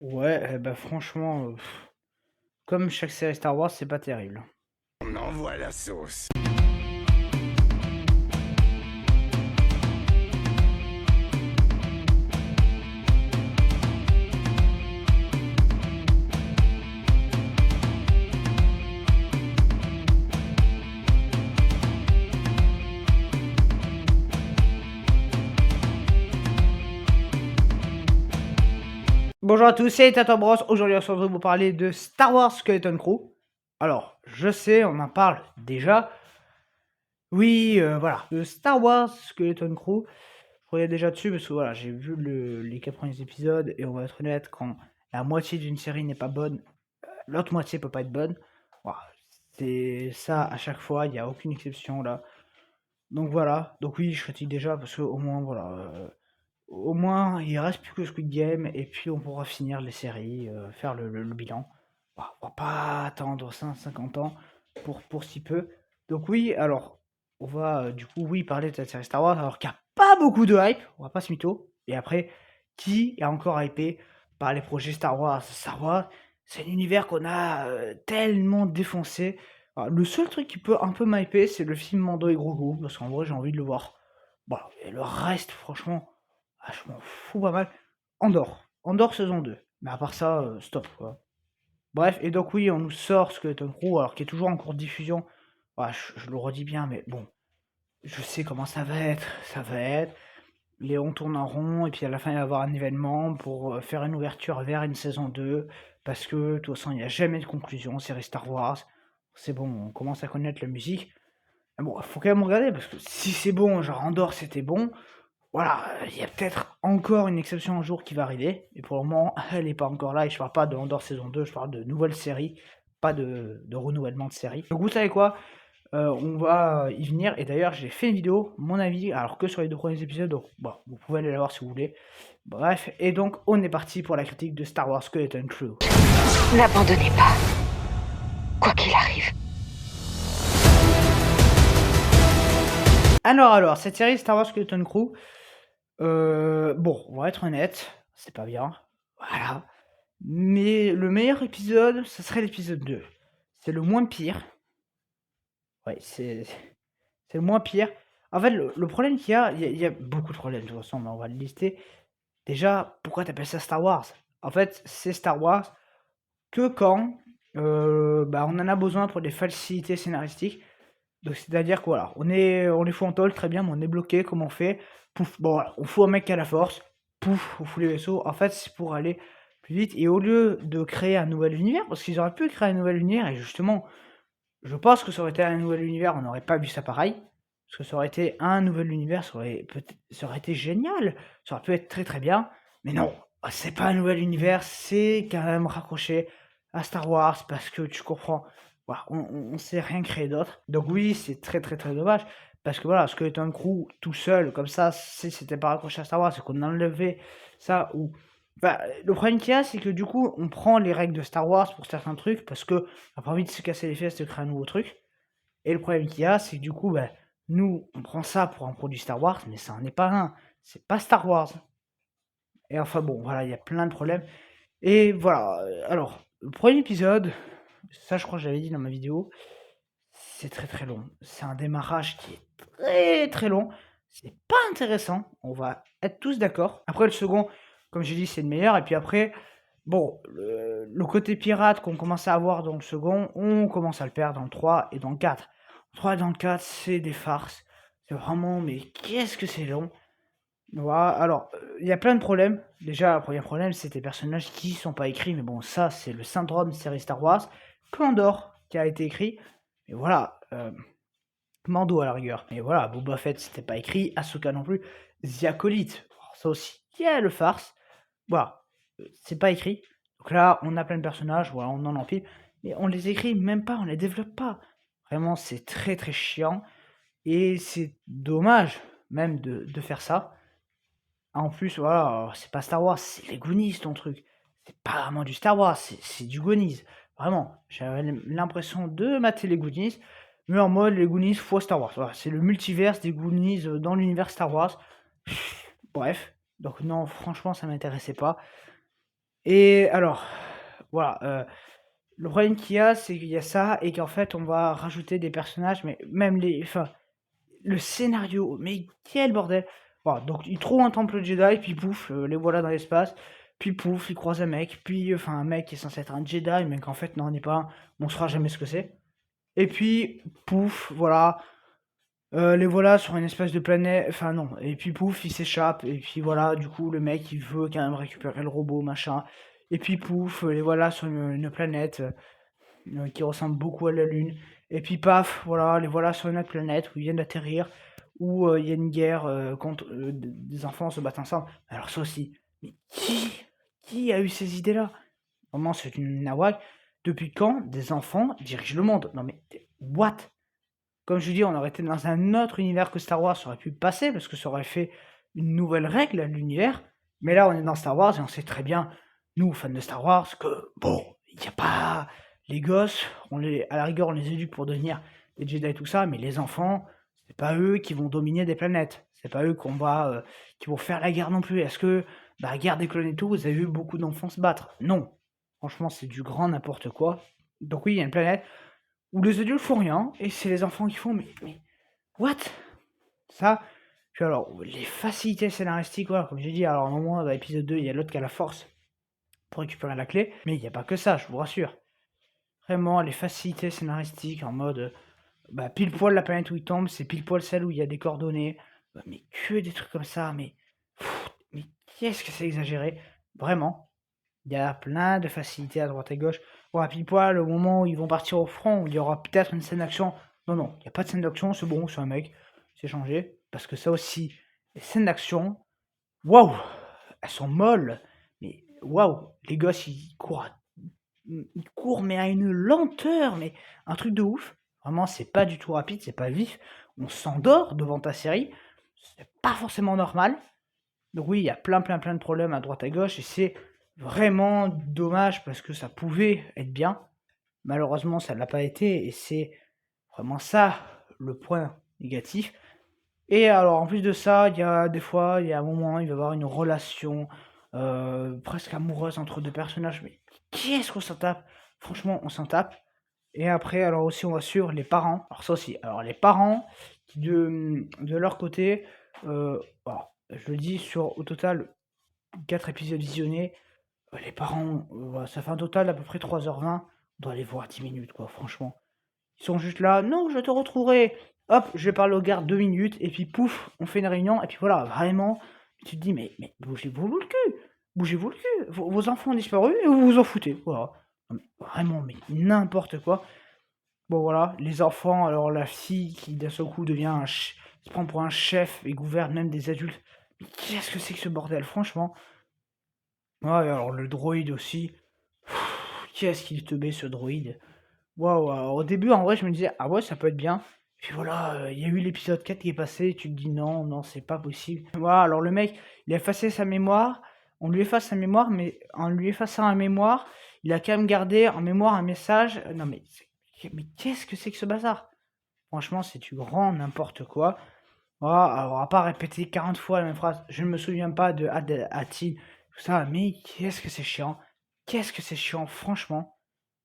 Ouais, bah, franchement, comme chaque série Star Wars, c'est pas terrible. On envoie la sauce. Bonjour à tous, c'est Tata Bros. Aujourd'hui, on se retrouve pour parler de Star Wars Skeleton Crew. Alors, je sais, on en parle déjà. Oui, voilà, de Star Wars Skeleton Crew. Je reviens déjà dessus parce que voilà, j'ai vu les 4 premiers épisodes et on va être honnête, quand la moitié d'une série n'est pas bonne, l'autre moitié peut pas être bonne. Voilà, c'est ça à chaque fois, il n'y a aucune exception là. Donc voilà, donc oui, je critique déjà parce que au moins, voilà, au moins, il reste plus que Squid Game et puis on pourra finir les séries, faire le bilan. Bah, on va pas attendre 50 ans pour si peu. Donc oui, alors, on va du coup, oui, parler de cette série Star Wars, alors qu'il n'y a pas beaucoup de hype, on va pas se mytho. Et après, qui est encore hypé par les projets Star Wars? Star Wars, c'est un univers qu'on a tellement défoncé. Alors, le seul truc qui peut un peu m'hyper, c'est le film Mando et Grogu, parce qu'en vrai, j'ai envie de le voir. Bon, et le reste, franchement, je m'en fous pas mal. Andorre saison 2. Mais à part ça, stop quoi. Bref, et donc oui, on nous sort Skeleton Crew, alors qui est toujours en cours de diffusion. Ouais, je le redis bien, mais bon, je sais comment ça va être. Ça va être. Léon tourne en rond, et puis à la fin, il va y avoir un événement pour faire une ouverture vers une saison 2. Parce que, de toute façon, il n'y a jamais de conclusion, série Star Wars. C'est bon, on commence à connaître la musique. Mais bon, faut quand même regarder, parce que si c'est bon, genre Andorre c'était bon, voilà, il y a peut-être encore une exception un jour qui va arriver, mais pour le moment, elle n'est pas encore là, et je parle pas de Andorre saison 2, je parle de nouvelles séries, pas de renouvellement de séries. Donc vous savez quoi, on va y venir, et d'ailleurs j'ai fait une vidéo, mon avis, alors que sur les 2 premiers épisodes, donc bon, vous pouvez aller la voir si vous voulez. Bref, et donc on est parti pour la critique de Star Wars Skeleton Crew. N'abandonnez pas, quoi qu'il arrive. Alors, cette série Star Wars Skeleton Crew, bon, on va être honnête, c'est pas bien, voilà. Mais le meilleur épisode, ce serait l'épisode 2. C'est le moins pire. Ouais, c'est le moins pire. En fait, le problème qu'il y a, il y a beaucoup de problèmes de toute façon, mais on va le lister. Déjà, pourquoi t'appelles ça Star Wars? En fait, c'est Star Wars que quand bah, on en a besoin pour des facilités scénaristiques. Donc c'est-à-dire que voilà, on est fou en tôle, très bien, mais on est bloqué, comment on fait? Pouf, bon voilà, on fout un mec qui a la force, pouf, on fout les vaisseaux. En fait, c'est pour aller plus vite. Et au lieu de créer un nouvel univers, parce qu'ils auraient pu créer un nouvel univers, et justement, je pense que ça aurait été un nouvel univers, on n'aurait pas vu ça pareil. Parce que ça aurait été un nouvel univers, ça aurait été génial. Ça aurait pu être très très bien. Mais non, c'est pas un nouvel univers, c'est quand même raccroché à Star Wars, parce que tu comprends, voilà, on sait rien créer d'autre. Donc oui, c'est très très très dommage. Parce que voilà, Skeleton Crew tout seul, comme ça, si c'était pas raccroché à Star Wars, c'est qu'on enlevait ça ou. Enfin, le problème qu'il y a, c'est que du coup, on prend les règles de Star Wars pour certains trucs, parce que on a pas envie de se casser les fesses de créer un nouveau truc. Et le problème qu'il y a, c'est que du coup, bah, nous, on prend ça pour un produit Star Wars, mais ça n'en est pas un. C'est pas Star Wars. Et enfin bon, voilà, il y a plein de problèmes. Et voilà, alors, le premier épisode, ça je crois que j'avais dit dans ma vidéo, c'est très très long. C'est un démarrage qui est très très long. C'est pas intéressant, on va être tous d'accord. Après le second, comme j'ai dit, c'est le meilleur. Et puis après, bon, le côté pirate qu'on commence à avoir dans le second, on commence à le perdre dans le 3 et dans le 4. Le 3 et dans le 4, c'est des farces. C'est vraiment, mais qu'est-ce que c'est long. Voilà, alors, il y a plein de problèmes. Déjà, le premier problème, c'est des personnages qui sont pas écrits, mais bon, ça, c'est le syndrome série Star Wars. Andorre qui a été écrit, mais voilà, Mando à la rigueur. Mais voilà, Boba Fett, c'était pas écrit, Ahsoka non plus. The Acolyte, ça aussi, quelle farce. Voilà, c'est pas écrit. Donc là, on a plein de personnages, voilà, on en empile, mais on les écrit même pas, on les développe pas. Vraiment, c'est très très chiant, et c'est dommage même de faire ça. En plus, voilà, c'est pas Star Wars, c'est les Goonies ton truc. C'est pas vraiment du Star Wars, c'est du Goonies. Vraiment, j'avais l'impression de mater les Goonies, mais en mode les Goonies fois Star Wars. Voilà, c'est le multiverse des Goonies dans l'univers Star Wars. Bref, donc non, franchement, ça m'intéressait pas. Et alors, voilà, le problème qu'il y a, c'est qu'il y a ça et qu'en fait, on va rajouter des personnages, mais même le scénario, mais quel bordel! Voilà, donc ils trouvent un temple Jedi, puis pouf, les voilà dans l'espace, puis pouf, ils croisent un mec, puis enfin un mec qui est censé être un Jedi, mais qu'en fait non, n'est pas un, on saura jamais ce que c'est. Et puis pouf, voilà, les voilà sur une espèce de planète, enfin non, et puis pouf, ils s'échappent, et puis voilà, du coup le mec il veut quand même récupérer le robot, machin, et puis pouf, les voilà sur une planète qui ressemble beaucoup à la Lune. Et puis paf, voilà, les voilà sur une autre planète où ils viennent d'atterrir, où il y a une guerre contre des enfants se battent ensemble. Alors ça aussi, mais qui a eu ces idées-là? Vraiment, c'est une nawak. Depuis quand des enfants dirigent le monde? Non mais what? Comme je dis, on aurait été dans un autre univers que Star Wars, ça aurait pu passer parce que ça aurait fait une nouvelle règle à l'univers. Mais là, on est dans Star Wars et on sait très bien, nous, fans de Star Wars, que bon, il n'y a pas les gosses, à la rigueur, on les éduque pour devenir des Jedi et tout ça, mais les enfants, c'est pas eux qui vont dominer des planètes. C'est pas eux qui vont faire la guerre non plus. Est-ce que la guerre des clones et tout, vous avez vu beaucoup d'enfants se battre? Non. Franchement, c'est du grand n'importe quoi. Donc oui, il y a une planète où les adultes font rien, et c'est les enfants qui font, mais what? Ça, puis alors, les facilités scénaristiques, voilà, comme j'ai dit, alors à un moment, dans l'épisode 2, il y a l'autre qui a la force pour récupérer la clé, mais il n'y a pas que ça, je vous rassure. Vraiment, les facilités scénaristiques en mode, bah, pile poil la planète où il tombe, c'est pile poil celle où il y a des coordonnées, mais que des trucs comme ça, mais qu'est-ce que c'est exagéré, vraiment. Il y a plein de facilités à droite et gauche. Voilà, pile poil, au moment où ils vont partir au front, où il y aura peut-être une scène d'action. Non, non, il n'y a pas de scène d'action, c'est bon, c'est un mec, c'est changé. Parce que ça aussi, les scènes d'action, waouh, elles sont molles. Mais waouh, les gosses, ils courent, mais à une lenteur, mais un truc de ouf. Vraiment, c'est pas du tout rapide, c'est pas vif. On s'endort devant ta série. C'est pas forcément normal. Donc oui, il y a plein de problèmes à droite à gauche et c'est vraiment dommage parce que ça pouvait être bien. Malheureusement, ça ne l'a pas été et c'est vraiment ça le point négatif. Et alors en plus de ça, il y a des fois, il y a un moment, il va y avoir une relation presque amoureuse entre deux personnages. Mais qu'est-ce qu'on s'en tape? Franchement, on s'en tape. Et après, alors aussi, on va suivre les parents. Alors ça aussi, alors les parents qui de leur côté, alors, je le dis sur au total 4 épisodes visionnés, les parents, voilà, ça fait un total d'à peu près 3h20. On doit les voir 10 minutes, quoi, franchement. Ils sont juste là, non, je te retrouverai. Hop, je parle au garde 2 minutes, et puis pouf, on fait une réunion, et puis voilà, vraiment, tu te dis, mais bougez-vous le cul, bougez-vous le cul, vos enfants ont disparu, et vous vous en foutez, voilà. Non, mais vraiment, mais n'importe quoi. Bon voilà, les enfants, alors la fille qui d'un seul coup devient se prend pour un chef et gouverne même des adultes. Mais qu'est-ce que c'est que ce bordel, franchement? Ouais, alors le droïde aussi. Qu'est-ce qu'il te met ce droïde? Waouh, alors au début en vrai je me disais, ah ouais ça peut être bien. Puis voilà, il y a eu l'épisode 4 qui est passé, et tu te dis non, non, c'est pas possible. Voilà, alors le mec, il a effacé sa mémoire, on lui efface sa mémoire, mais en lui effaçant la mémoire, il a quand même gardé en mémoire un message. Non mais qu'est-ce que c'est que ce bazar? Franchement, c'est du grand n'importe quoi. Voilà, alors à pas répéter 40 fois la même phrase, je ne me souviens pas de Atin, tout ça, mais qu'est-ce que c'est chiant. Qu'est-ce que c'est chiant, franchement.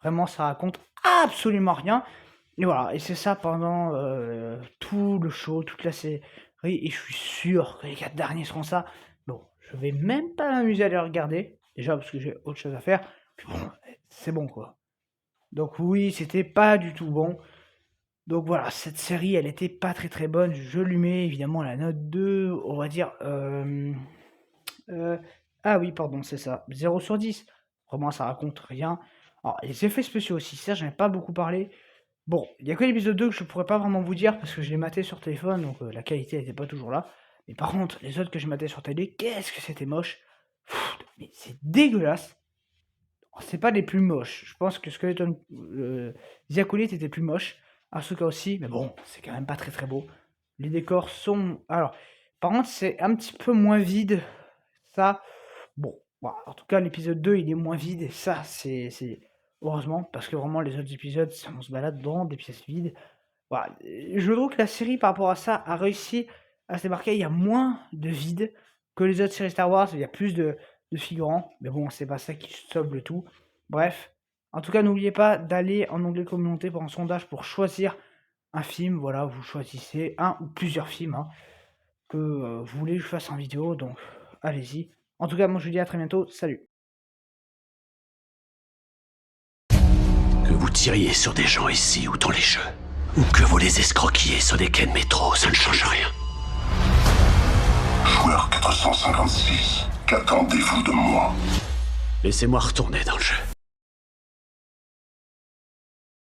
Vraiment, ça raconte absolument rien. Et voilà, et c'est ça pendant tout le show, toute la série, et je suis sûr que les 4 derniers seront ça. Bon, je vais même pas m'amuser à les regarder, déjà parce que j'ai autre chose à faire. Puis bon, c'est bon quoi. Donc oui, c'était pas du tout bon. Donc voilà, cette série, elle était pas très bonne. Je lui mets évidemment la note 2, on va dire. Euh, ah oui, pardon, c'est ça. 0/10. Vraiment, ça raconte rien. Alors, les effets spéciaux aussi, ça, j'en ai pas beaucoup parlé. Bon, il y a que l'épisode 2 que je pourrais pas vraiment vous dire parce que je l'ai maté sur téléphone, donc la qualité n'était pas toujours là. Mais par contre, les autres que j'ai maté sur télé, qu'est-ce que c'était moche. Mais c'est dégueulasse. Oh, c'est pas les plus moches. Je pense que Skeleton The Acolyte était plus moche. Asuka aussi, mais bon, c'est quand même pas très beau. Les décors sont. Alors, par contre, c'est un petit peu moins vide. Ça, bon, voilà. En tout cas, l'épisode 2, il est moins vide. Et ça, c'est. Heureusement, parce que vraiment, les autres épisodes, on se balade dans des pièces vides. Voilà. Je trouve que la série, par rapport à ça, a réussi à se démarquer. Il y a moins de vide que les autres séries Star Wars. Il y a plus de de figurants. Mais bon, c'est pas ça qui sauve le tout. Bref, en tout cas, n'oubliez pas d'aller en onglet communauté pour un sondage pour choisir un film. Voilà, vous choisissez un ou plusieurs films hein, que vous voulez que je fasse en vidéo. Donc, allez-y. En tout cas, moi, je vous dis à très bientôt. Salut. Que vous tiriez sur des gens ici ou dans les jeux, ou que vous les escroquiez sur des quais de métro, ça ne change rien. Joueur 456, qu'attendez-vous de moi? Laissez-moi retourner dans le jeu.